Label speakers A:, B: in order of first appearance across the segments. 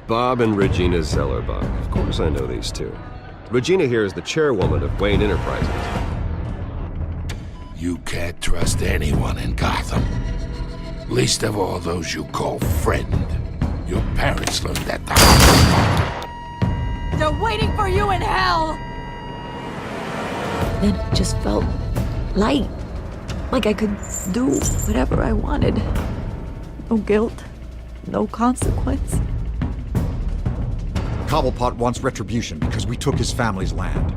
A: Bob and Regina Zellerbach. Of course I know these two. Regina here is the chairwoman of Wayne Enterprises.
B: You can't trust anyone in Gotham. Least of all those you call friend. Your parents learned that the
C: They're waiting for you in hell!
D: Then it just felt light. Like I could do whatever I wanted. No guilt, no consequence.
E: Cobblepot wants retribution because we took his family's land.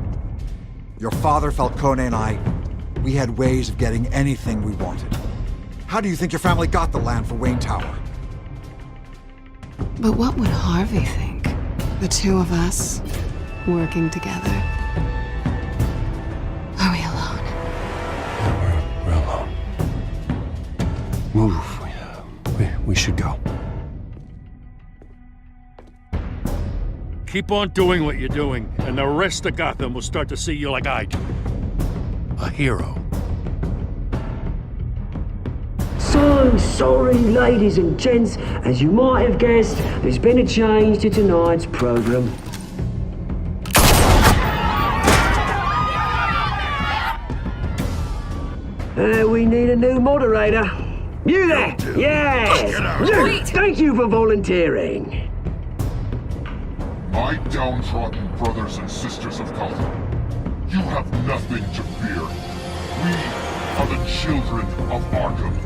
E: Your father, Falcone, and I, we had ways of getting anything we wanted. How do you think your family got the land for Wayne Tower?
F: But what would Harvey think? The two of us, working together. Are we alone?
A: Yeah, we're alone. Move. We should go.
G: Keep on doing what you're doing, and the rest of Gotham will start to see you like I do. A hero.
H: So sorry, ladies and gents. As you might have guessed, there's been a change to tonight's program. We need a new moderator. You there? Yes! You! Thank you for volunteering.
B: My downtrodden brothers and sisters of Gotham, you have nothing to fear. We are the children of Arkham.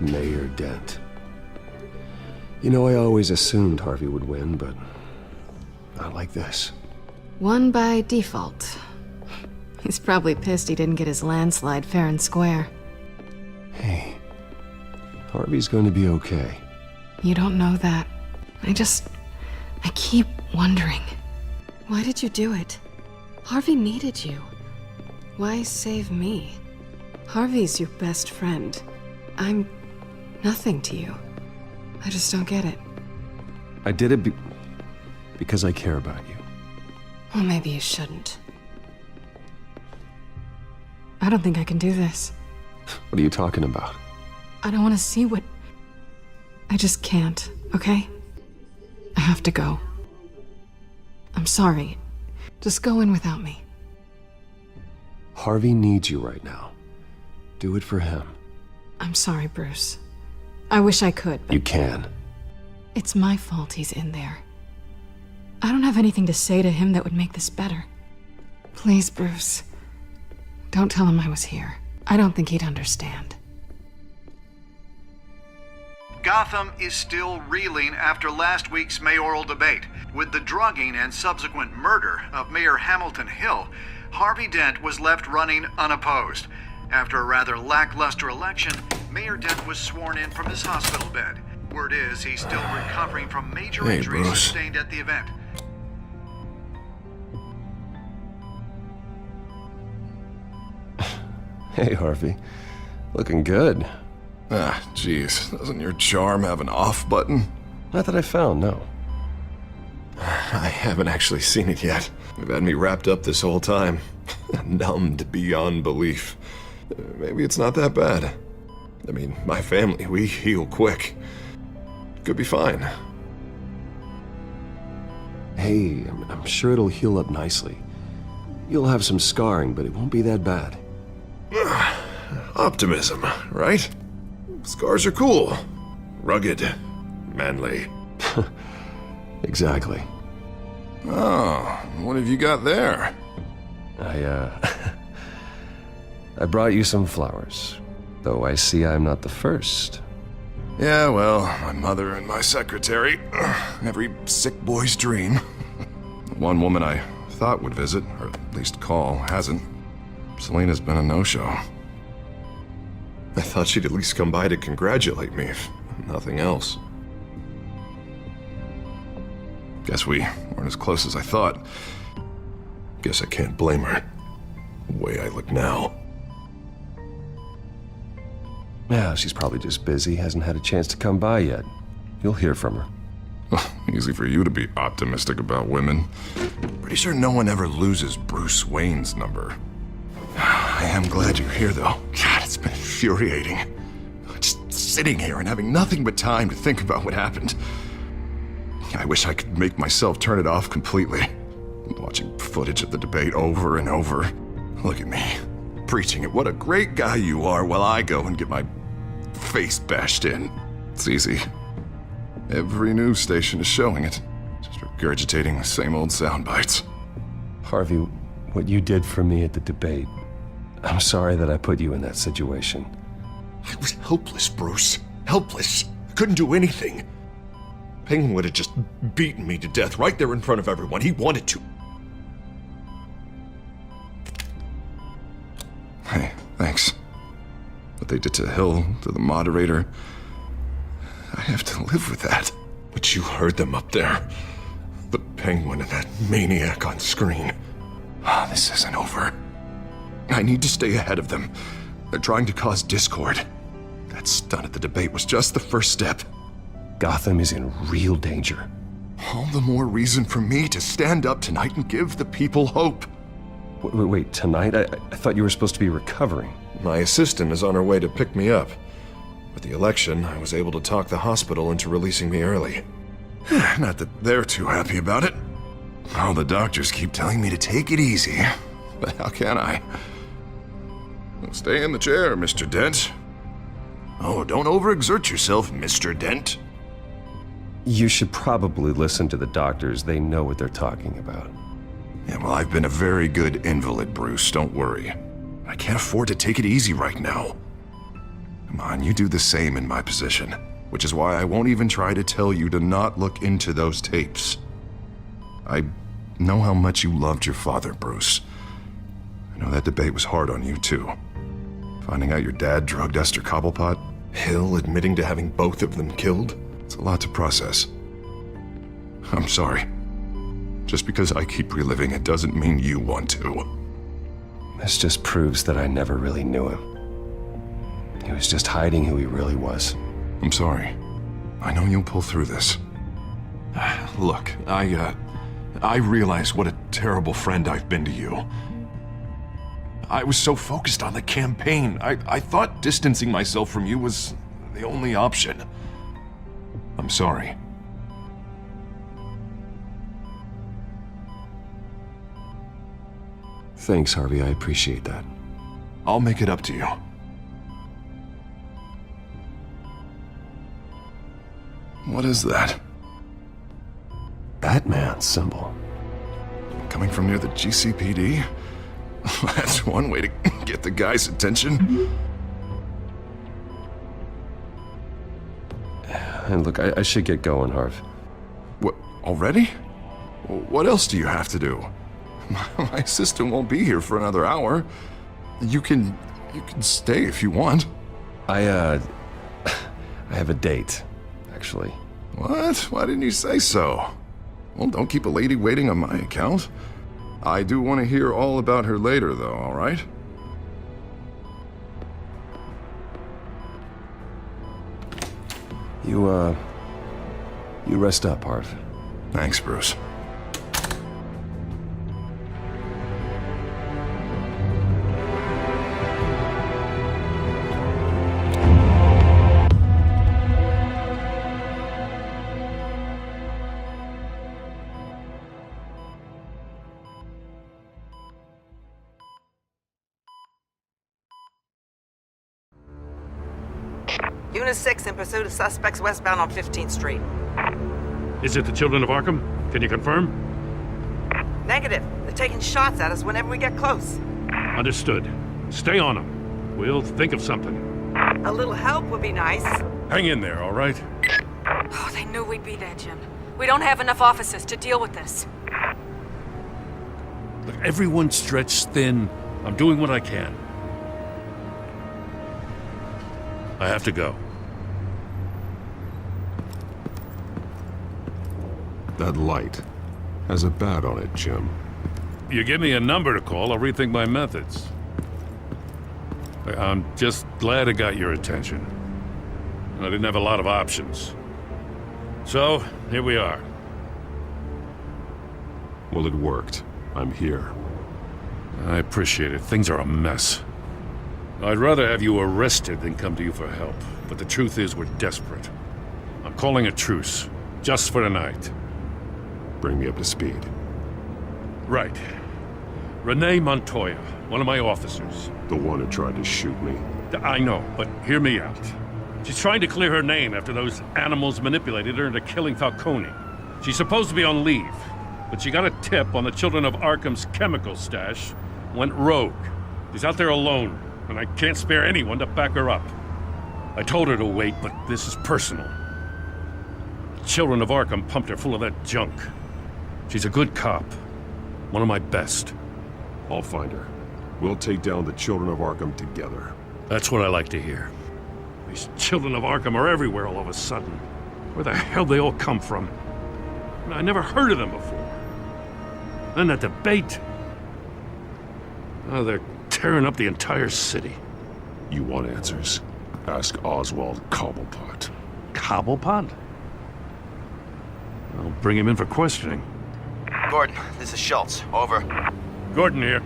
A: Mayor Dent. You know, I always assumed Harvey would win, but not like this.
F: Won by default. He's probably pissed he didn't get his landslide fair and square.
A: Hey, Harvey's going to be okay.
F: You don't know that. I keep wondering. Why did you do it? Harvey needed you. Why save me? Harvey's your best friend. I'm nothing to you. I just don't get it.
A: I did it because I care about you.
F: Well, maybe you shouldn't. I don't think I can do this.
A: What are you talking about?
F: I don't want to see what... I just can't, okay? I have to go. I'm sorry. Just go in without me.
A: Harvey needs you right now. Do it for him.
F: I'm sorry, Bruce. I wish I could, but...
A: You can.
F: It's my fault he's in there. I don't have anything to say to him that would make this better. Please, Bruce. Don't tell him I was here. I don't think he'd understand.
I: Gotham is still reeling after last week's mayoral debate. With the drugging and subsequent murder of Mayor Hamilton Hill, Harvey Dent was left running unopposed. After a rather lackluster election, Mayor Dent was sworn in from his hospital bed. Word is he's still recovering from major injuries sustained at the event.
A: Hey, Harvey. Looking good.
J: Ah, jeez. Doesn't your charm have an off button?
A: Not that I found, no.
J: I haven't actually seen it yet. You've had me wrapped up this whole time. Numbed beyond belief. Maybe it's not that bad. I mean, my family, we heal quick. Could be fine.
A: Hey, I'm sure it'll heal up nicely. You'll have some scarring, but it won't be that bad.
J: Optimism, right? Scars are cool. Rugged. Manly.
A: Exactly.
J: Oh, what have you got there?
A: I brought you some flowers, though I see I'm not the first.
J: Yeah, well, my mother and my secretary. Every sick boy's dream. One woman I thought would visit, or at least call, hasn't. Selena's been a no-show. I thought she'd at least come by to congratulate me, if nothing else. Guess we weren't as close as I thought. Guess I can't blame her. The way I look now.
A: Yeah, she's probably just busy, hasn't had a chance to come by yet. You'll hear from her.
J: Easy for you to be optimistic about women. Pretty sure no one ever loses Bruce Wayne's number. I am glad you're here, though. God, it's been infuriating. Just sitting here and having nothing but time to think about what happened. I wish I could make myself turn it off completely. Watching footage of the debate over and over. Look at me, preaching at what a great guy you are while I go and get my face bashed in. It's easy. Every news station is showing it. Just regurgitating the same old sound bites.
A: Harvey, what you did for me at the debate, I'm sorry that I put you in that situation.
J: I was helpless, Bruce. Helpless. I couldn't do anything. Penguin would have just beaten me to death right there in front of everyone. He wanted to. Hey, thanks. What they did to Hill, to the moderator, I have to live with that. But you heard them up there. The Penguin and that maniac on screen. This isn't over. I need to stay ahead of them. They're trying to cause discord. That stunt at the debate was just the first step.
A: Gotham is in real danger.
J: All the more reason for me to stand up tonight and give the people hope.
A: Wait, tonight? I thought you were supposed to be recovering.
J: My assistant is on her way to pick me up. With the election, I was able to talk the hospital into releasing me early. Not that they're too happy about it. All the doctors keep telling me to take it easy. But how can I? Well, stay in the chair, Mr. Dent. Oh, don't overexert yourself, Mr. Dent.
A: You should probably listen to the doctors. They know what they're talking about.
J: Yeah, well, I've been a very good invalid, Bruce. Don't worry. I can't afford to take it easy right now. Come on, you do the same in my position. Which is why I won't even try to tell you to not look into those tapes. I know how much you loved your father, Bruce. I know that debate was hard on you, too. Finding out your dad drugged Esther Cobblepot, Hill admitting to having both of them killed. It's a lot to process. I'm sorry. Just because I keep reliving it doesn't mean you want to.
A: This just proves that I never really knew him. He was just hiding who he really was.
J: I'm sorry. I know you'll pull through this. Look, I realize what a terrible friend I've been to you. I was so focused on the campaign. I thought distancing myself from you was the only option. I'm sorry.
A: Thanks, Harvey. I appreciate that.
J: I'll make it up to you. What is that?
A: Batman symbol.
J: Coming from near the GCPD? That's one way to get the guy's attention.
A: And look, I should get going, Harv.
J: What, already? What else do you have to do? My assistant won't be here for another hour. You can stay if you want.
A: I have a date, actually.
J: What? Why didn't you say so? Well, don't keep a lady waiting on my account. I do want to hear all about her later, though, all right?
A: You rest up, Harv.
J: Thanks, Bruce.
K: Unit 6 in pursuit of suspects westbound on 15th Street.
G: Is it the children of Arkham? Can you confirm?
K: Negative. They're taking shots at us whenever we get close.
G: Understood. Stay on them. We'll think of something.
K: A little help would be nice.
G: Hang in there, all right?
C: Oh, they knew we'd be there, Jim. We don't have enough officers to deal with this.
G: Look, everyone's stretched thin. I'm doing what I can. I have to go.
A: That light has a bat on it, Jim.
G: You give me a number to call, I'll rethink my methods. I'm just glad it got your attention. I didn't have a lot of options. So, here we are.
A: Well, it worked. I'm here.
G: I appreciate it. Things are a mess. I'd rather have you arrested than come to you for help. But the truth is, we're desperate. I'm calling a truce. Just for tonight.
A: Bring me up to speed.
G: Right. Renee Montoya, one of my officers.
A: The one who tried to shoot me.
G: I know, but hear me out. She's trying to clear her name after those animals manipulated her into killing Falcone. She's supposed to be on leave, but she got a tip on the Children of Arkham's chemical stash, went rogue. She's out there alone, and I can't spare anyone to back her up. I told her to wait, but this is personal. The Children of Arkham pumped her full of that junk. She's a good cop. One of my best.
A: I'll find her. We'll take down the Children of Arkham together.
G: That's what I like to hear. These Children of Arkham are everywhere all of a sudden. Where the hell they all come from? I never heard of them before. Then that debate. Oh, they're tearing up the entire city.
A: You want answers? Ask Oswald Cobblepot.
G: Cobblepot? I'll bring him in for questioning.
L: Gordon, this is Schultz. Over.
G: Gordon here.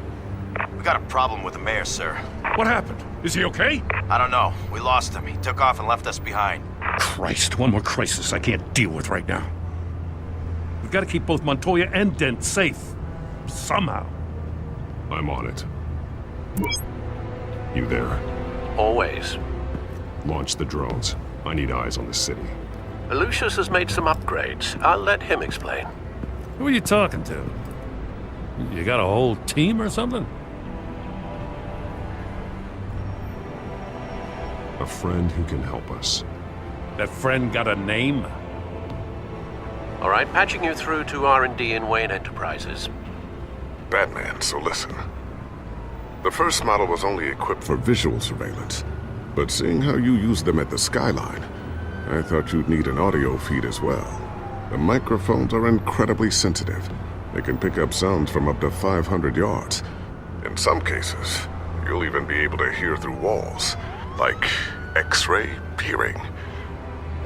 L: We got a problem with the mayor, sir.
G: What happened? Is he okay?
L: I don't know. We lost him. He took off and left us behind.
G: Christ, one more crisis I can't deal with right now. We've got to keep both Montoya and Dent safe. Somehow.
A: I'm on it. You there?
M: Always.
A: Launch the drones. I need eyes on the city.
M: Lucius has made some upgrades. I'll let him explain.
G: Who are you talking to? You got a whole team or something?
A: A friend who can help us.
G: That friend got a name?
M: All right, patching you through to R&D in Wayne Enterprises.
B: Batman, so listen. The first model was only equipped for visual surveillance, but seeing how you use them at the Skyline, I thought you'd need an audio feed as well. The microphones are incredibly sensitive. They can pick up sounds from up to 500 yards. In some cases, you'll even be able to hear through walls, like X-ray hearing.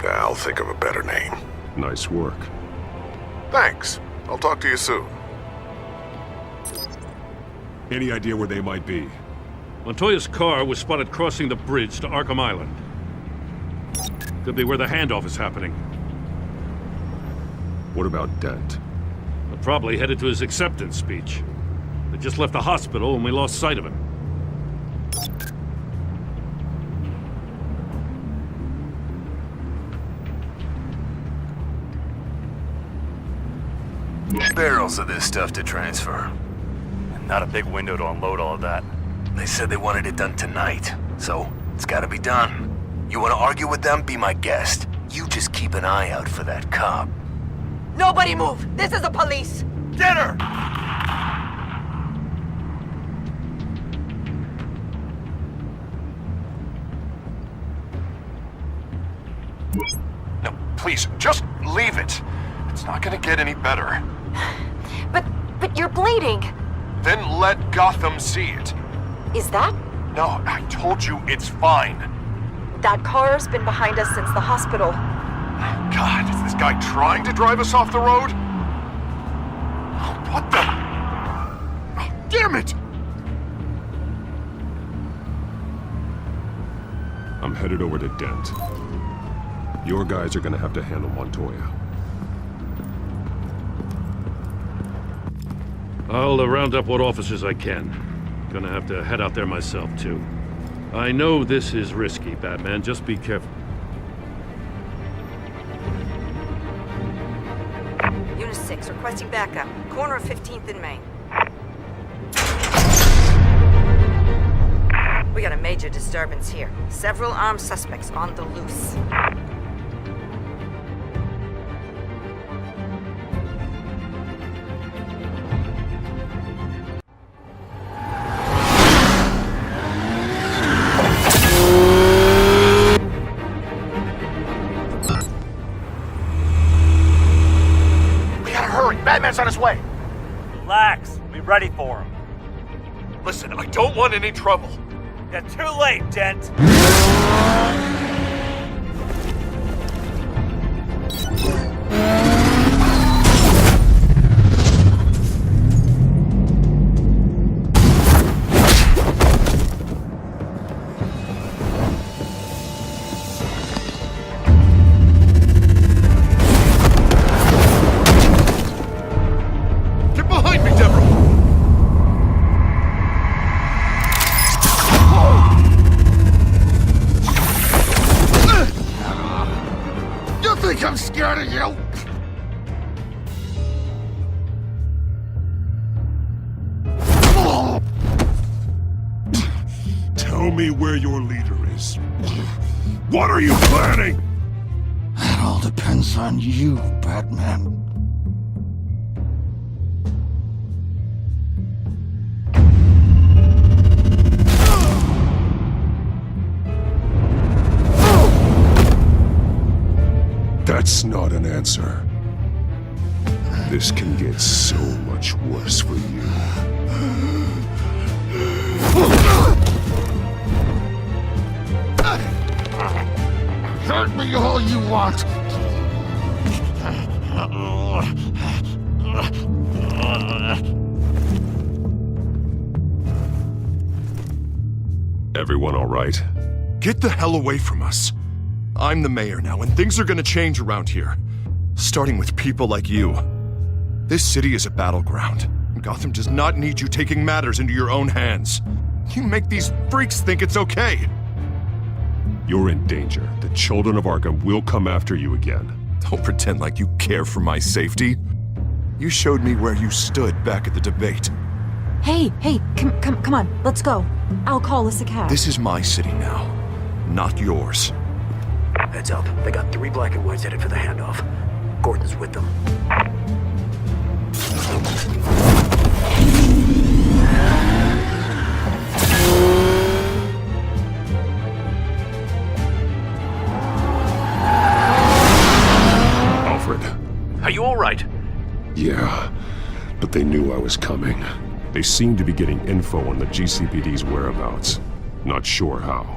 B: I'll think of a better name.
A: Nice work.
B: Thanks. I'll talk to you soon.
A: Any idea where they might be?
G: Montoya's car was spotted crossing the bridge to Arkham Island. Could be where the handoff is happening.
A: What about Dent?
G: They're probably headed to his acceptance speech. They just left the hospital and we lost sight of him.
L: Barrels of this stuff to transfer.
N: Not a big window to unload all of that.
L: They said they wanted it done tonight, so it's gotta be done. You wanna argue with them? Be my guest. You just keep an eye out for that cop.
C: Nobody move! This is the police!
L: Get her!
B: No, please, just leave it. It's not gonna get any better.
C: But you're bleeding!
B: Then let Gotham see it.
C: Is that?
B: No, I told you it's fine.
C: That car's been behind us since the hospital.
B: God, is this guy trying to drive us off the road? What the? Oh, damn it!
A: I'm headed over to Dent. Your guys are gonna have to handle Montoya.
G: I'll round up what officers I can. Gonna have to head out there myself, too. I know this is risky, Batman. Just be careful.
K: Unit 6, requesting backup. Corner of 15th and Main. We got a major major disturbance here. Several armed suspects on the loose.
L: Batman's on his way.
N: Relax. Be ready for him.
L: Listen, I don't want any trouble.
N: You're too late, gent.
B: I'm scared of you! Tell me where your leader is. What are you planning?
O: That all depends on you, Batman.
B: That's not an answer. This can get so much worse for you.
O: Hurt me all you want.
B: Everyone all right?
J: Get the hell away from us. I'm the mayor now, and things are gonna change around here. Starting with people like you. This city is a battleground. Gotham does not need you taking matters into your own hands. You make these freaks think it's okay.
B: You're in danger. The children of Arkham will come after you again.
J: Don't pretend like you care for my safety. You showed me where you stood back at the debate.
D: Hey, come on, let's go. I'll call us a cab.
J: This is my city now, not yours.
L: Heads up. They got 3 black and whites headed for the handoff. Gordon's with them.
B: Alfred.
G: Are you all right?
B: Yeah, but they knew I was coming. They seemed to be getting info on the GCPD's whereabouts. Not sure how.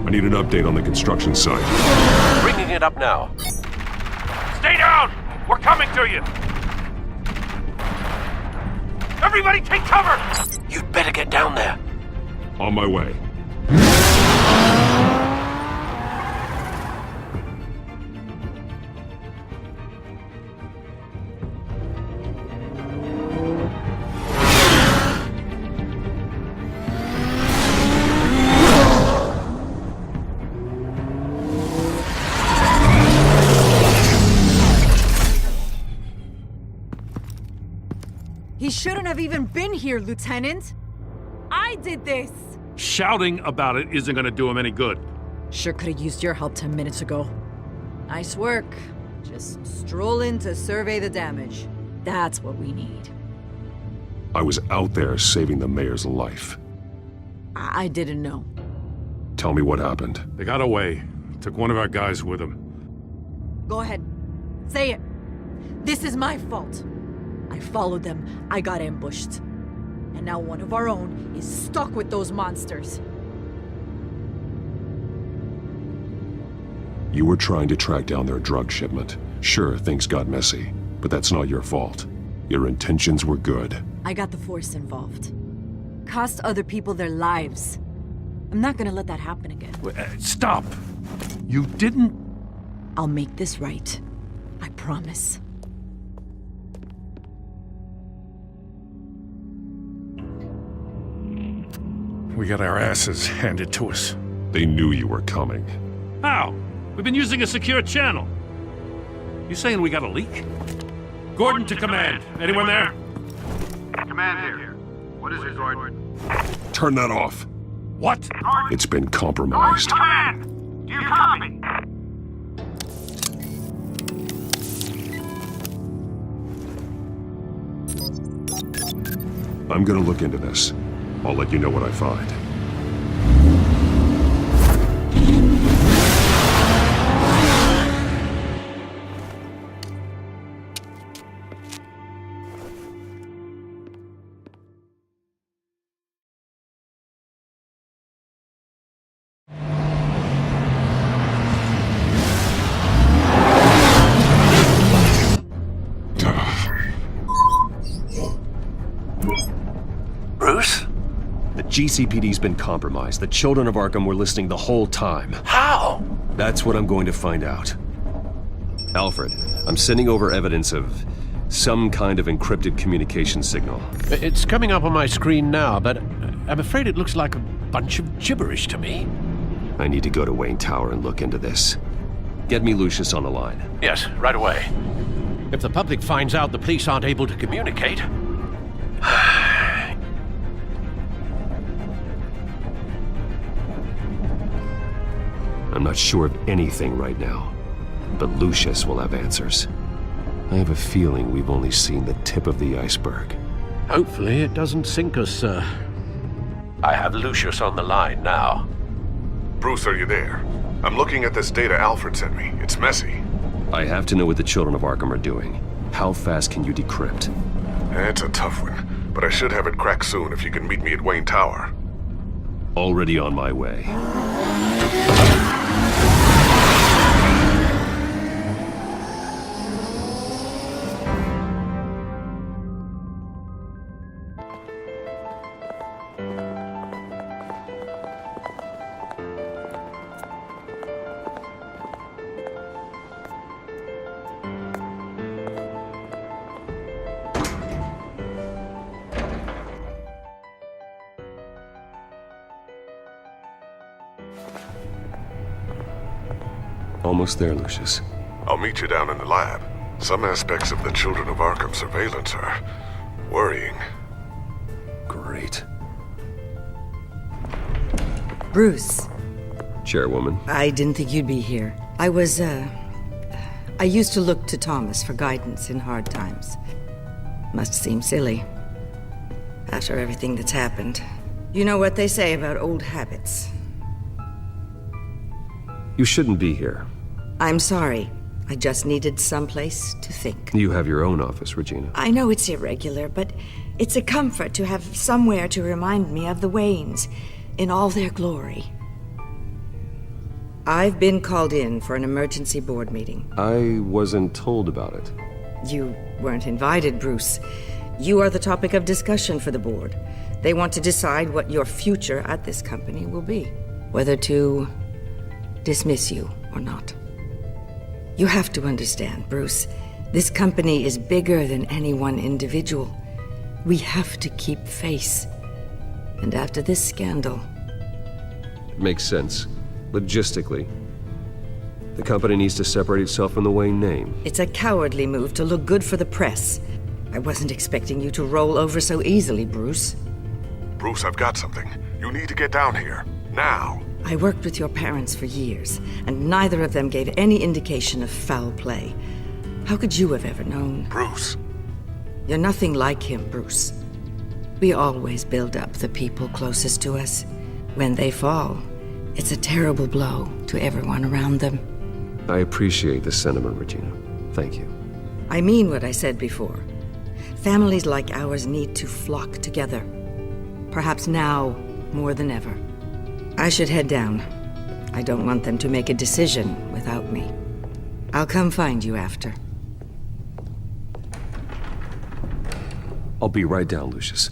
B: I need an update on the construction site.
M: Bringing it up now.
G: Stay down! We're coming to you! Everybody take cover!
M: You'd better get down there.
B: On my way.
P: He shouldn't have even been here, Lieutenant. I did this.
G: Shouting about it isn't gonna do him any good.
P: Sure could have used your help 10 minutes ago. Nice work. Just stroll in to survey the damage. That's what we need.
B: I was out there saving the mayor's life.
P: I didn't know.
B: Tell me what happened.
G: They got away. Took one of our guys with them.
P: Go ahead. Say it. This is my fault. I followed them. I got ambushed. And now one of our own is stuck with those monsters.
B: You were trying to track down their drug shipment. Sure, things got messy, but that's not your fault. Your intentions were good.
P: I got the Force involved. Cost other people their lives. I'm not gonna let that happen again.
G: Stop! You didn't...
P: I'll make this right. I promise.
G: We got our asses handed to us.
B: They knew you were coming.
G: How? We've been using a secure channel. You saying we got a leak? Gordon to command. Anyone there?
I: Command here. What is it, Gordon?
B: Turn that off.
G: What?
A: It's been compromised.
N: Command! Do you copy?
A: I'm gonna look into this. I'll let you know what I find.
L: Bruce?
A: The GCPD's been compromised. The children of Arkham were listening the whole time.
L: How?
A: That's what I'm going to find out. Alfred, I'm sending over evidence of some kind of encrypted communication signal.
Q: It's coming up on my screen now, but I'm afraid it looks like a bunch of gibberish to me.
A: I need to go to Wayne Tower and look into this. Get me Lucius on the line.
Q: Yes, right away. If the public finds out the police aren't able to communicate...
A: I'm not sure of anything right now, but Lucius will have answers. I have a feeling we've only seen the tip of the iceberg.
Q: Hopefully it doesn't sink us, sir. I have Lucius on the line now.
B: Bruce, are you there? I'm looking at this data Alfred sent me. It's messy.
A: I have to know what the children of Arkham are doing. How fast can you decrypt?
B: It's a tough one, but I should have it cracked soon if you can meet me at Wayne Tower.
A: Already on my way. Almost there, Lucius.
B: I'll meet you down in the lab. Some aspects of the Children of Arkham surveillance are worrying.
A: Great.
R: Bruce.
A: Chairwoman.
R: I didn't think you'd be here. I used to look to Thomas for guidance in hard times. Must seem silly. After everything that's happened. You know what they say about old habits.
A: You shouldn't be here.
R: I'm sorry. I just needed someplace to think.
A: You have your own office, Regina.
R: I know it's irregular, but it's a comfort to have somewhere to remind me of the Waynes in all their glory. I've been called in for an emergency board meeting.
A: I wasn't told about it.
R: You weren't invited, Bruce. You are the topic of discussion for the board. They want to decide what your future at this company will be. Whether to dismiss you or not. You have to understand, Bruce, this company is bigger than any one individual. We have to keep face. And after this scandal...
A: It makes sense. Logistically. The company needs to separate itself from the Wayne name.
R: It's a cowardly move to look good for the press. I wasn't expecting you to roll over so easily, Bruce.
B: Bruce, I've got something. You need to get down here. Now.
R: I worked with your parents for years, and neither of them gave any indication of foul play. How could you have ever known?
B: Bruce.
R: You're nothing like him, Bruce. We always build up the people closest to us. When they fall, it's a terrible blow to everyone around them.
A: I appreciate the sentiment, Regina. Thank you.
R: I mean what I said before. Families like ours need to flock together. Perhaps now more than ever. I should head down. I don't want them to make a decision without me. I'll come find you after.
A: I'll be right down, Lucius.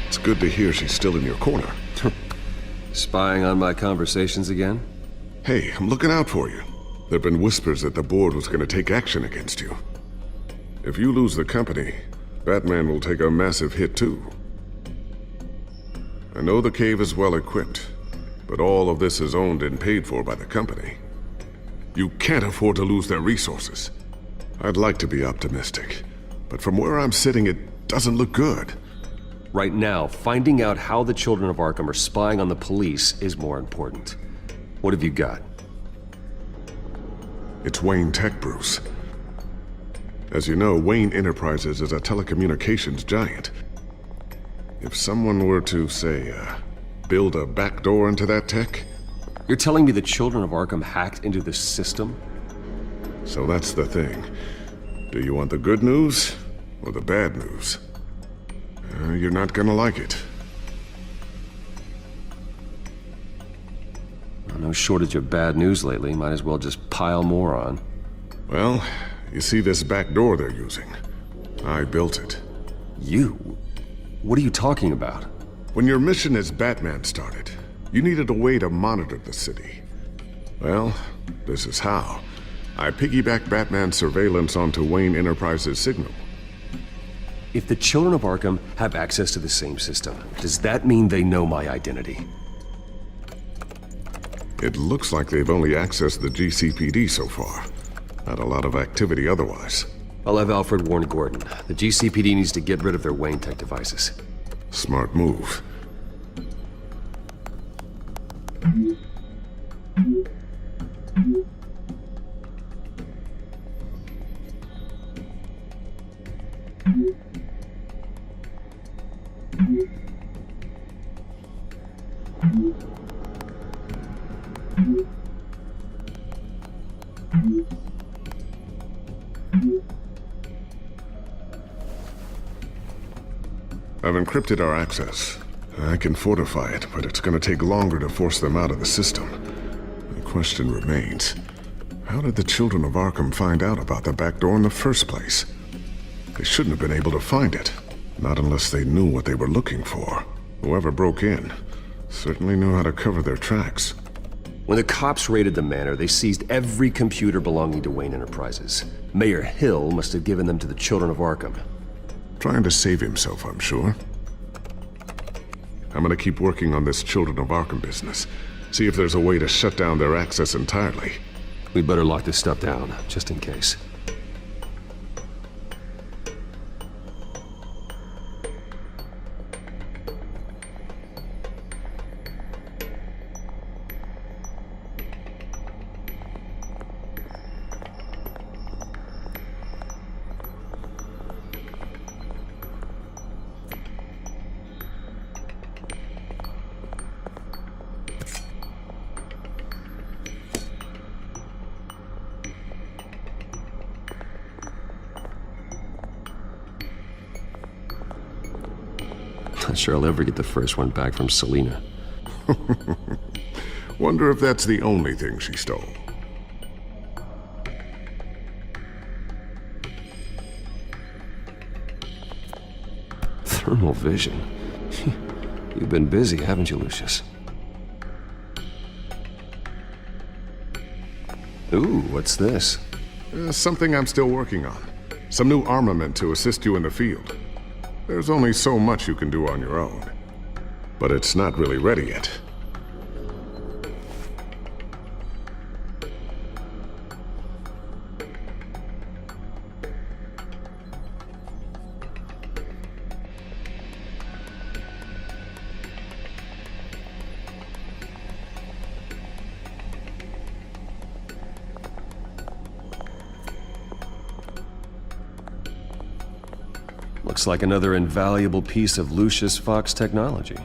B: It's good to hear she's still in your corner.
A: Spying on my conversations again?
B: Hey, I'm looking out for you. There've been whispers that the board was going to take action against you. If you lose the company, Batman will take a massive hit too. I know the cave is well equipped, but all of this is owned and paid for by the company. You can't afford to lose their resources. I'd like to be optimistic, but from where I'm sitting, it doesn't look good.
A: Right now, finding out how the Children of Arkham are spying on the police is more important. What have you got?
B: It's Wayne Tech, Bruce. As you know, Wayne Enterprises is a telecommunications giant. If someone were to, say, build a backdoor into that tech...
A: You're telling me the Children of Arkham hacked into the system?
B: So that's the thing. Do you want the good news or the bad news? You're not gonna like it.
A: No shortage of bad news lately. Might as well just pile more on.
B: Well, you see this back door they're using? I built it.
A: You? What are you talking about?
B: When your mission as Batman started, you needed a way to monitor the city. Well, this is how. I piggybacked Batman's surveillance onto Wayne Enterprises' signal.
A: If the Children of Arkham have access to the same system, does that mean they know my identity?
B: It looks like they've only accessed the GCPD so far. Not a lot of activity otherwise.
A: I'll have Alfred warn Gordon. The GCPD needs to get rid of their Wayne Tech devices.
B: Smart move. I've encrypted our access. I can fortify it, but it's going to take longer to force them out of the system. The question remains, how did the Children of Arkham find out about the back door in the first place? They shouldn't have been able to find it. Not unless they knew what they were looking for. Whoever broke in certainly knew how to cover their tracks.
A: When the cops raided the manor, they seized every computer belonging to Wayne Enterprises. Mayor Hill must have given them to the Children of Arkham.
B: Trying to save himself, I'm sure. I'm gonna keep working on this Children of Arkham business. See if there's a way to shut down their access entirely.
A: We'd better lock this stuff down, just in case. Not sure I'll ever get the first one back from Selina.
B: Wonder if that's the only thing she stole.
A: Thermal vision. You've been busy, haven't you, Lucius? Ooh, what's this?
B: Something I'm still working on. Some new armament to assist you in the field. There's only so much you can do on your own. But it's not really ready yet.
A: Looks like another invaluable piece of Lucius Fox technology.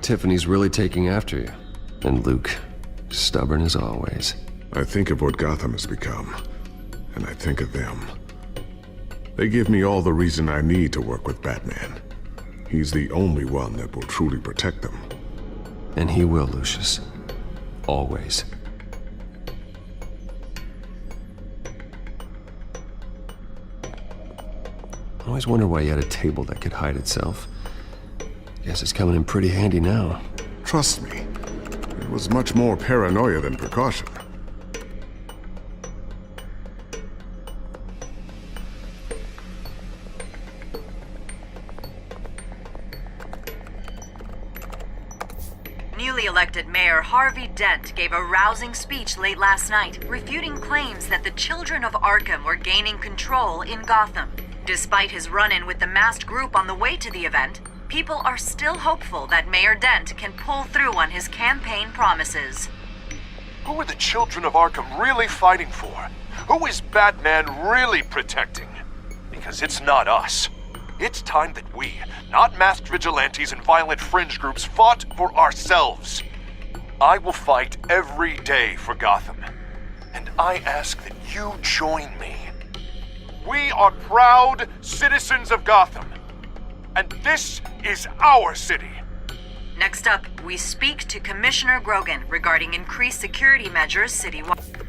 A: Tiffany's really taking after you. And Luke, stubborn as always.
B: I think of what Gotham has become, and I think of them. They give me all the reason I need to work with Batman. He's the only one that will truly protect them.
A: And he will, Lucius. Always. Always wonder why you had a table that could hide itself. Guess it's coming in pretty handy now.
B: Trust me, it was much more paranoia than precaution.
S: Newly elected Mayor Harvey Dent gave a rousing speech late last night, refuting claims that the children of Arkham were gaining control in Gotham. Despite his run-in with the masked group on the way to the event, people are still hopeful that Mayor Dent can pull through on his campaign promises.
L: Who are the children of Arkham really fighting for? Who is Batman really protecting? Because it's not us. It's time that we, not masked vigilantes and violent fringe groups, fought for ourselves. I will fight every day for Gotham. And I ask that you join me. We are proud citizens of Gotham. And this is our city.
S: Next up, we speak to Commissioner Grogan regarding increased security measures citywide.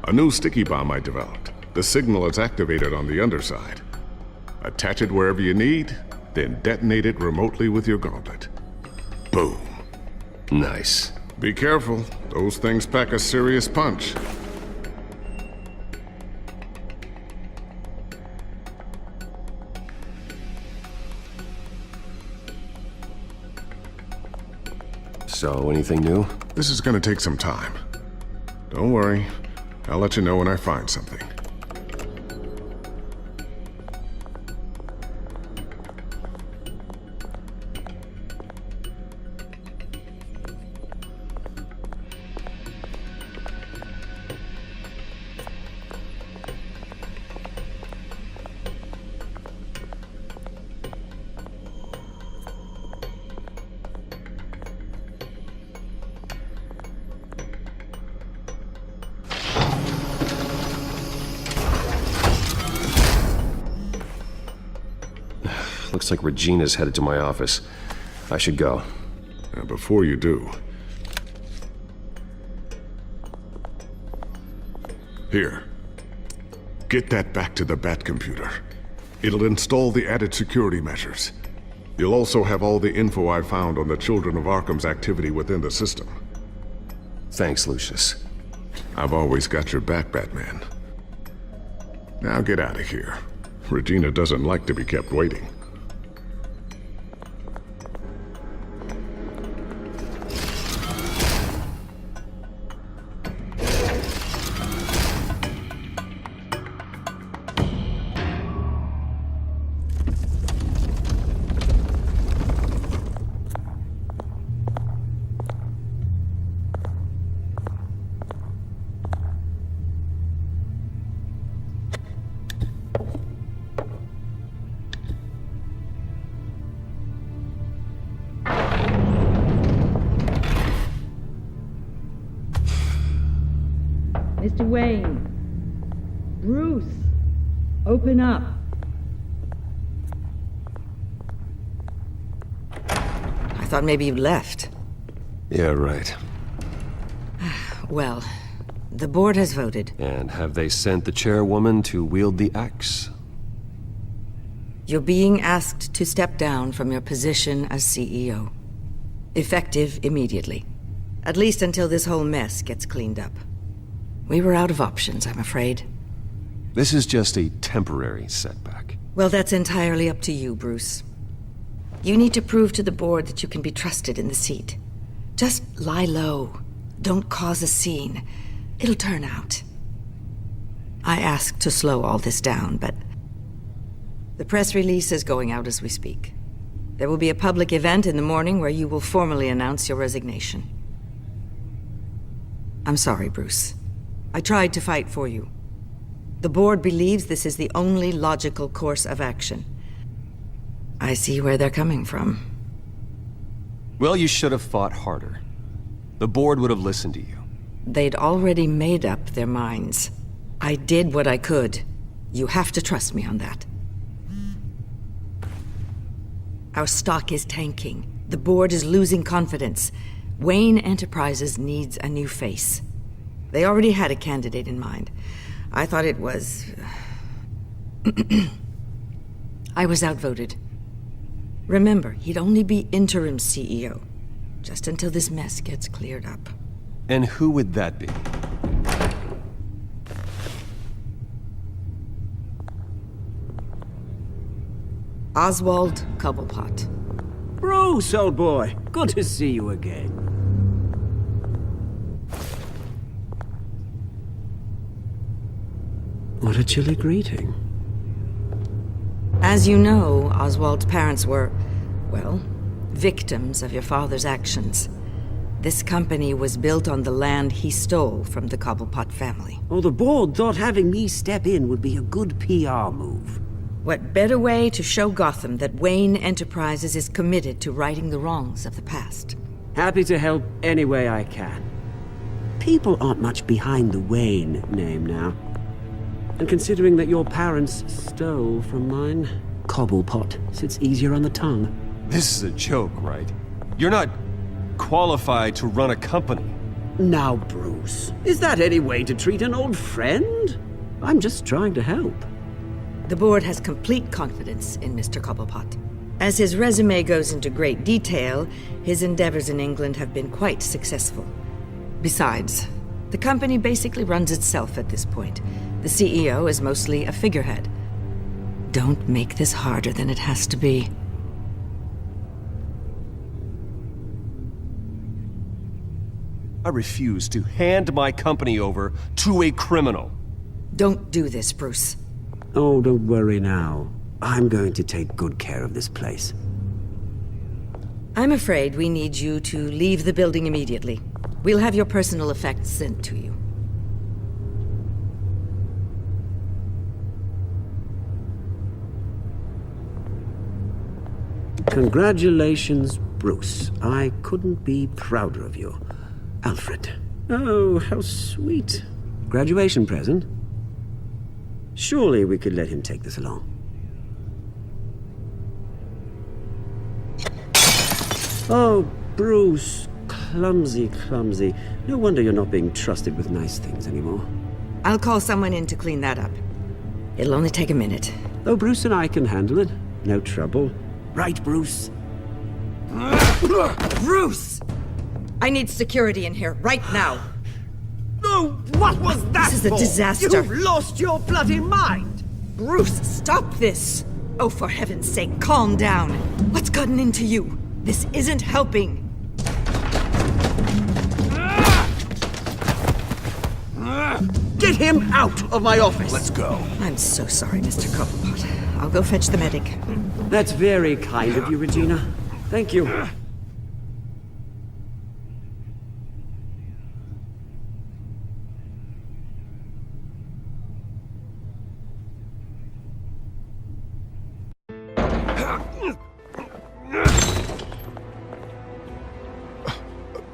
B: A new sticky bomb I developed. The signal is activated on the underside. Attach it wherever you need, then detonate it remotely with your gauntlet. Boom.
A: Nice.
B: Be careful. Those things pack a serious punch.
A: So, anything new?
B: This is gonna take some time. Don't worry. I'll let you know when I find something.
A: Looks like Regina's headed to my office. I should go.
B: Before you do... Here. Get that back to the Bat computer. It'll install the added security measures. You'll also have all the info I found on the Children of Arkham's activity within the system.
A: Thanks, Lucius.
B: I've always got your back, Batman. Now get out of here. Regina doesn't like to be kept waiting.
T: Mr. Wayne. Bruce. Open up.
R: I thought maybe you'd left.
A: Yeah, right.
R: Well, the board has voted.
A: And have they sent the chairwoman to wield the axe?
R: You're being asked to step down from your position as CEO. Effective immediately. At least until this whole mess gets cleaned up. We were out of options, I'm afraid.
A: This is just a temporary setback.
R: Well, that's entirely up to you, Bruce. You need to prove to the board that you can be trusted in the seat. Just lie low. Don't cause a scene. It'll turn out. I asked to slow all this down, but... the press release is going out as we speak. There will be a public event in the morning where you will formally announce your resignation. I'm sorry, Bruce. I tried to fight for you. The board believes this is the only logical course of action. I see where they're coming from.
A: Well, you should have fought harder. The board would have listened to you.
R: They'd already made up their minds. I did what I could. You have to trust me on that. Our stock is tanking. The board is losing confidence. Wayne Enterprises needs a new face. They already had a candidate in mind. I thought it was... I was outvoted. Remember, he'd only be interim CEO, just until this mess gets cleared up.
A: And who would that be?
R: Oswald Cobblepot.
U: Bruce, old boy. Good to see you again. What a chilly greeting.
R: As you know, Oswald's parents were, well, victims of your father's actions. This company was built on the land he stole from the Cobblepot family.
U: Oh, the board thought having me step in would be a good PR move.
R: What better way to show Gotham that Wayne Enterprises is committed to righting the wrongs of the past?
U: Happy to help any way I can. People aren't much behind the Wayne name now. And considering that your parents stole from mine, Cobblepot sits easier on the tongue.
A: This is a joke, right? You're not qualified to run a company.
U: Now, Bruce, is that any way to treat an old friend? I'm just trying to help.
R: The board has complete confidence in Mr. Cobblepot. As his resume goes into great detail, his endeavors in England have been quite successful. Besides, the company basically runs itself at this point. The CEO is mostly a figurehead. Don't make this harder than it has to be.
A: I refuse to hand my company over to a criminal.
R: Don't do this, Bruce.
U: Oh, don't worry now. I'm going to take good care of this place.
R: I'm afraid we need you to leave the building immediately. We'll have your personal effects sent to you.
U: Congratulations, Bruce. I couldn't be prouder of you. Alfred. Oh, how sweet. Graduation present? Surely we could let him take this along. Oh, Bruce. Clumsy, clumsy. No wonder you're not being trusted with nice things anymore.
R: I'll call someone in to clean that up. It'll only take a minute.
U: Oh, Bruce and I can handle it. No trouble. Right, Bruce?
R: Bruce! I need security in here, right now.
U: Oh, what was that?
R: This is a disaster.
U: You've lost your bloody mind!
R: Bruce, stop this! Oh, for heaven's sake, calm down. What's gotten into you? This isn't helping.
U: Get him out of my office!
J: Let's go.
R: I'm so sorry, Mr. Cobblepot. I'll go fetch the medic.
U: That's very kind of you, Regina. Thank you.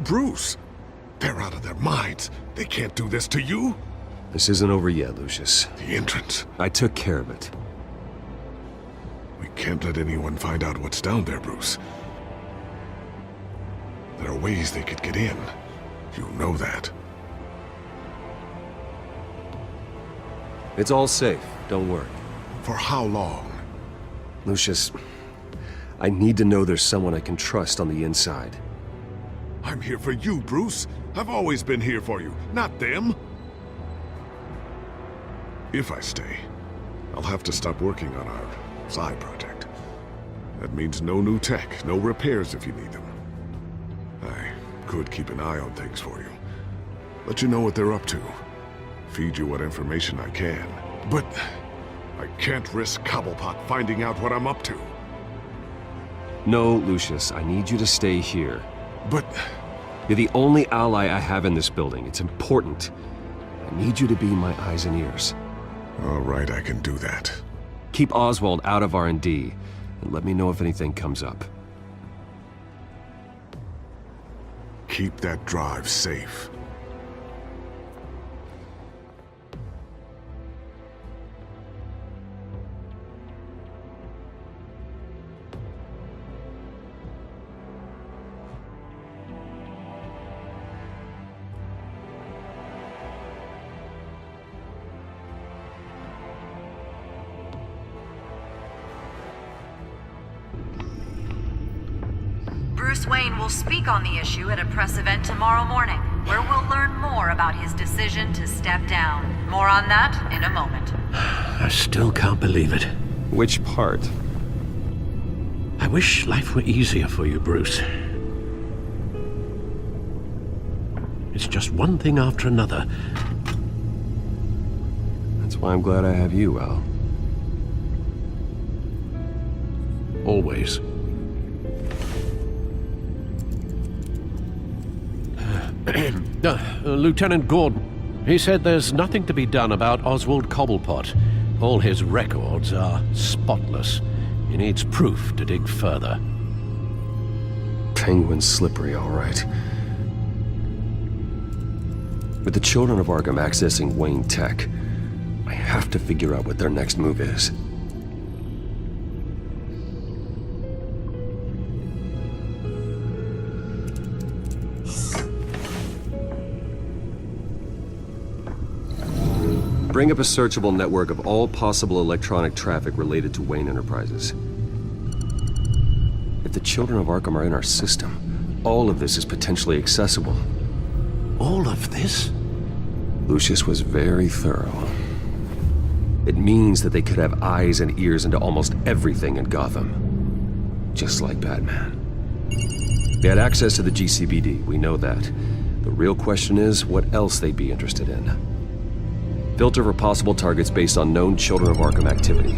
B: Bruce, they're out of their minds. They can't do this to you.
A: This isn't over yet, Lucius.
B: The entrance.
A: I took care of it.
B: We can't let anyone find out what's down there, Bruce. There are ways they could get in. You know that.
A: It's all safe. Don't worry.
B: For how long?
A: Lucius, I need to know there's someone I can trust on the inside.
B: I'm here for you, Bruce. I've always been here for you, not them. If I stay, I'll have to stop working on our side project. That means no new tech, no repairs if you need them. I could keep an eye on things for you. Let you know what they're up to. Feed you what information I can. But I can't risk Cobblepot finding out what I'm up to.
A: No, Lucius, I need you to stay here.
B: But...
A: You're the only ally I have in this building. It's important. I need you to be my eyes and ears.
B: All right, I can do that.
A: Keep Oswald out of R&D, and let me know if anything comes up.
B: Keep that drive safe.
S: Bruce Wayne will speak on the issue at a press event tomorrow morning, where we'll learn more about his decision to step down. More on that in a moment.
Q: I still can't believe it.
A: Which part?
Q: I wish life were easier for you, Bruce. It's just one thing after another.
A: That's why I'm glad I have you, Al.
Q: Always. Lieutenant Gordon, he said there's nothing to be done about Oswald Cobblepot. All his records are spotless. He needs proof to dig further.
A: Penguin's slippery, all right. With the children of Arkham accessing Wayne Tech, I have to figure out what their next move is. Bring up a searchable network of all possible electronic traffic related to Wayne Enterprises. If the children of Arkham are in our system, all of this is potentially accessible.
Q: All of this?
A: Lucius was very thorough. It means that they could have eyes and ears into almost everything in Gotham. Just like Batman. They had access to the GCPD, we know that. The real question is what else they'd be interested in. Filter for possible targets based on known Children of Arkham activity.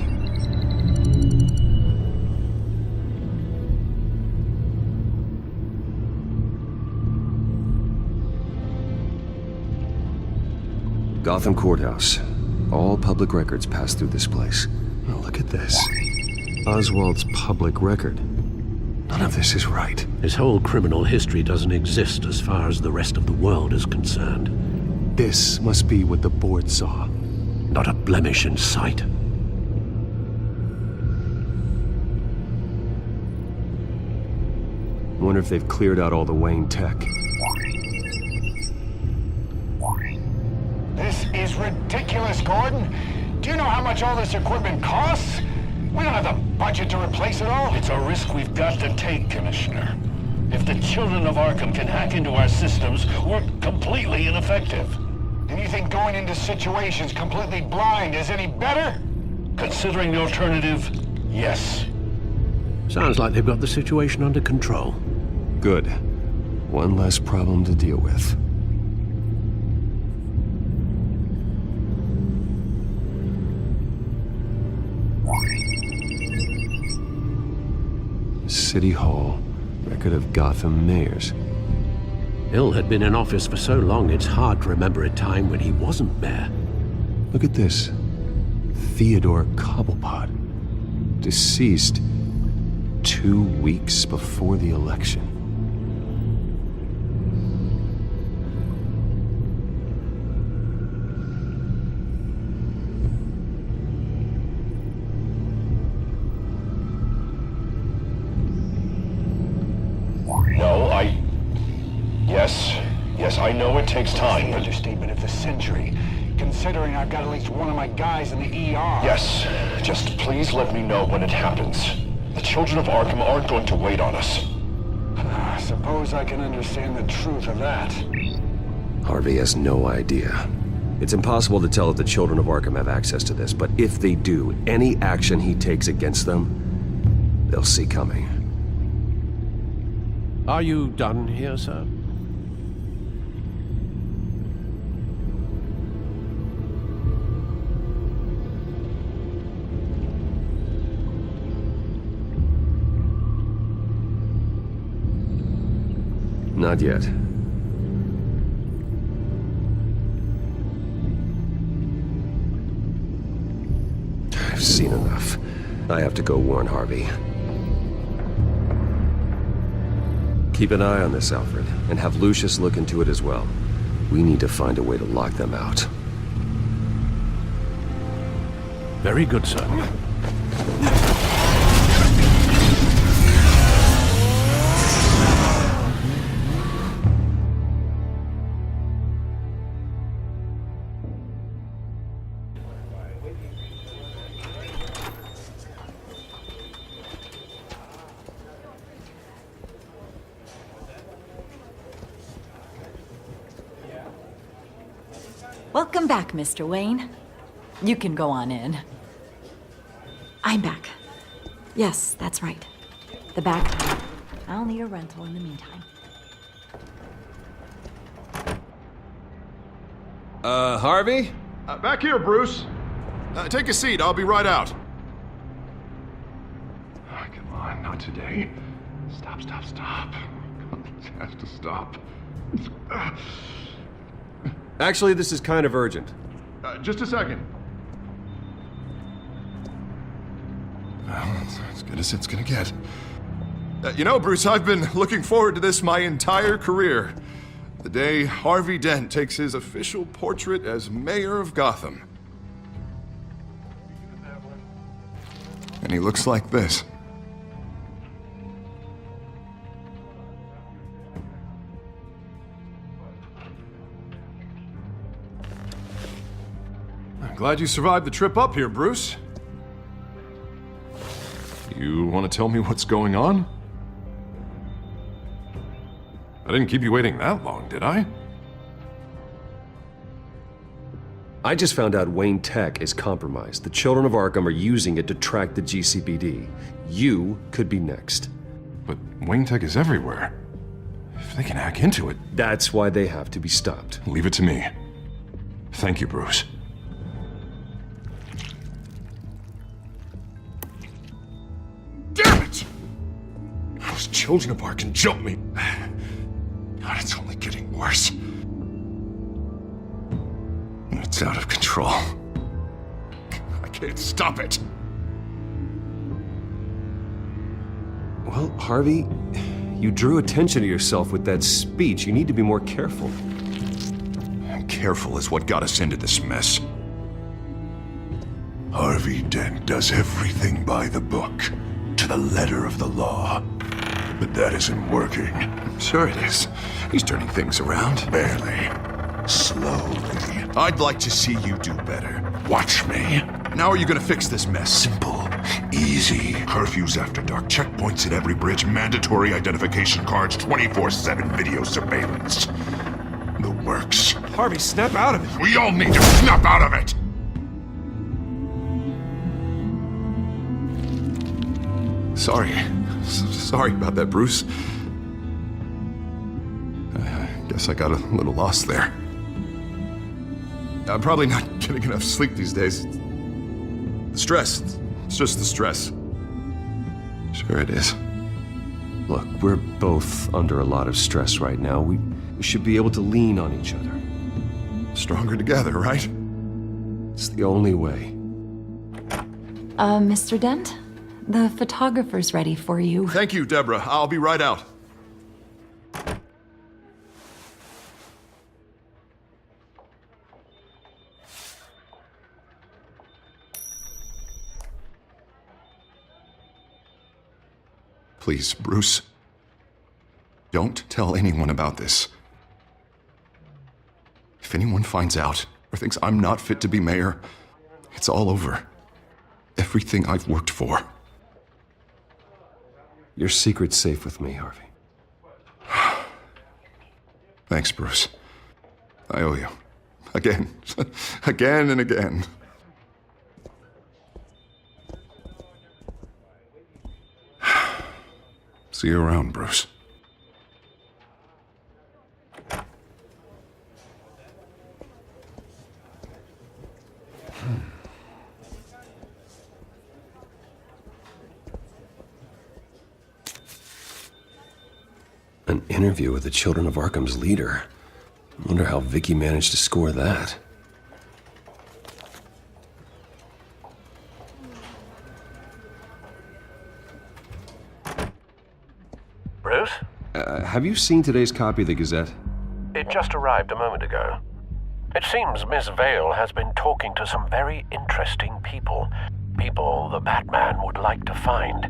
A: Gotham Courthouse. All public records pass through this place. Oh, look at this. Oswald's public record. None of this is right.
Q: His whole criminal history doesn't exist as far as the rest of the world is concerned.
A: This must be what the board saw.
Q: Not a blemish in sight.
A: Wonder if they've cleared out all the Wayne tech.
N: This is ridiculous, Gordon. Do you know how much all this equipment costs? We don't have the budget to replace it all.
E: It's a risk we've got to take, Commissioner. If the children of Arkham can hack into our systems, we're completely ineffective.
N: And you think going into situations completely blind is any better?
E: Considering the alternative, yes.
Q: Sounds like they've got the situation under control.
A: Good. One less problem to deal with. City Hall. Record of Gotham mayors.
Q: Hill had been in office for so long, it's hard to remember a time when he wasn't mayor.
A: Look at this. Theodore Cobblepot. Deceased 2 weeks before the election.
E: Yes, I know it takes time,
N: That's the understatement of the century, considering I've got at least one of my guys in the ER.
E: Yes, just please let me know when it happens. The children of Arkham aren't going to wait on us.
N: I suppose I can understand the truth of that.
A: Harvey has no idea. It's impossible to tell if the children of Arkham have access to this, but if they do, any action he takes against them, they'll see coming.
Q: Are you done here, sir?
A: Not yet. I've seen enough. I have to go warn Harvey. Keep an eye on this, Alfred, and have Lucius look into it as well. We need to find a way to lock them out.
Q: Very good, sir.
P: Welcome back, Mr. Wayne. You can go on in.
D: I'm back. Yes, that's right. The back. I'll need a rental in the meantime.
J: Harvey?
B: Back here, Bruce. Take a seat. I'll be right out. Oh, come on, not today. Stop. It has to stop.
A: Actually, this is kind of urgent.
B: Just a second. Well, that's as good as it's gonna get. Bruce, I've been looking forward to this my entire career. The day Harvey Dent takes his official portrait as mayor of Gotham. And he looks like this. I'm glad you survived the trip up here, Bruce. You want to tell me what's going on? I didn't keep you waiting that long, did I?
A: I just found out Wayne Tech is compromised. The children of Arkham are using it to track the GCPD. You could be next.
B: But Wayne Tech is everywhere. If they can hack into it...
A: That's why they have to be stopped.
B: Leave it to me. Thank you, Bruce. Damn it! Those children of Arkham jumped me. God, it's only getting worse. It's out of control. I can't stop it.
A: Well, Harvey, you drew attention to yourself with that speech. You need to be more careful.
B: Careful is what got us into this mess. Harvey Dent does everything by the book, to the letter of the law. But that isn't working. Sure it is. He's turning things around. Barely. Slowly. I'd like to see you do better. Watch me. Now are you gonna fix this mess? Simple. Easy. Curfews after dark. Checkpoints at every bridge. Mandatory identification cards. 24/7 video surveillance. The works.
A: Harvey, snap out of it.
B: We all need to snap out of it! Sorry about that, Bruce. I guess I got a little lost there. I'm probably not getting enough sleep these days. The stress. It's just the stress. Sure it is.
A: Look, we're both under a lot of stress right now. We should be able to lean on each other.
B: Stronger together, right?
A: It's the only way.
D: Mr. Dent? The photographer's ready for you.
B: Thank you, Deborah. I'll be right out. Please, Bruce. Don't tell anyone about this. If anyone finds out or thinks I'm not fit to be mayor, it's all over. Everything I've worked for.
A: Your secret's safe with me, Harvey.
B: Thanks, Bruce. I owe you. Again. Again and again. See you around, Bruce.
A: An interview with the Children of Arkham's leader. I wonder how Vicky managed to score that.
M: Bruce?
A: Have you seen today's copy of the Gazette?
M: It just arrived a moment ago. It seems Miss Vale has been talking to some very interesting people. People the Batman would like to find.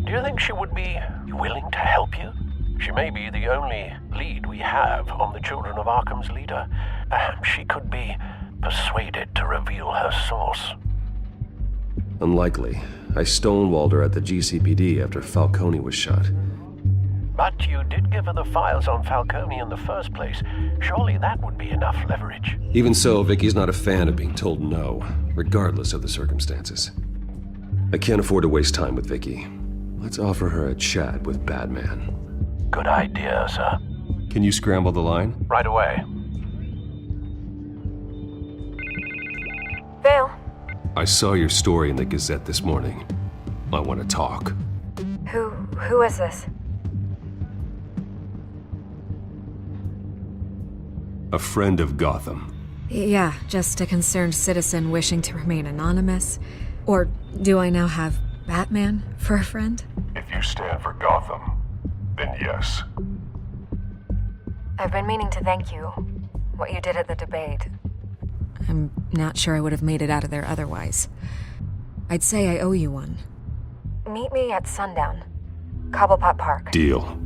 M: Do you think she would be willing to help you? She may be the only lead we have on the Children of Arkham's leader. Perhaps she could be persuaded to reveal her source.
A: Unlikely. I stonewalled her at the GCPD after Falcone was shot.
M: But you did give her the files on Falcone in the first place. Surely that would be enough leverage.
A: Even so, Vicky's not a fan of being told no, regardless of the circumstances. I can't afford to waste time with Vicky. Let's offer her a chat with Batman.
M: Good idea, sir.
A: Can you scramble the line?
M: Right away.
C: Vale.
A: I saw your story in the Gazette this morning. I want to talk.
C: Who is this?
A: A friend of Gotham.
H: Yeah, just a concerned citizen wishing to remain anonymous. Or do I now have Batman for a friend?
L: If you stand for Gotham, then yes.
C: I've been meaning to thank you. What you did at the debate.
H: I'm not sure I would have made it out of there otherwise. I'd say I owe you one.
C: Meet me at sundown. Cobblepot Park.
A: Deal.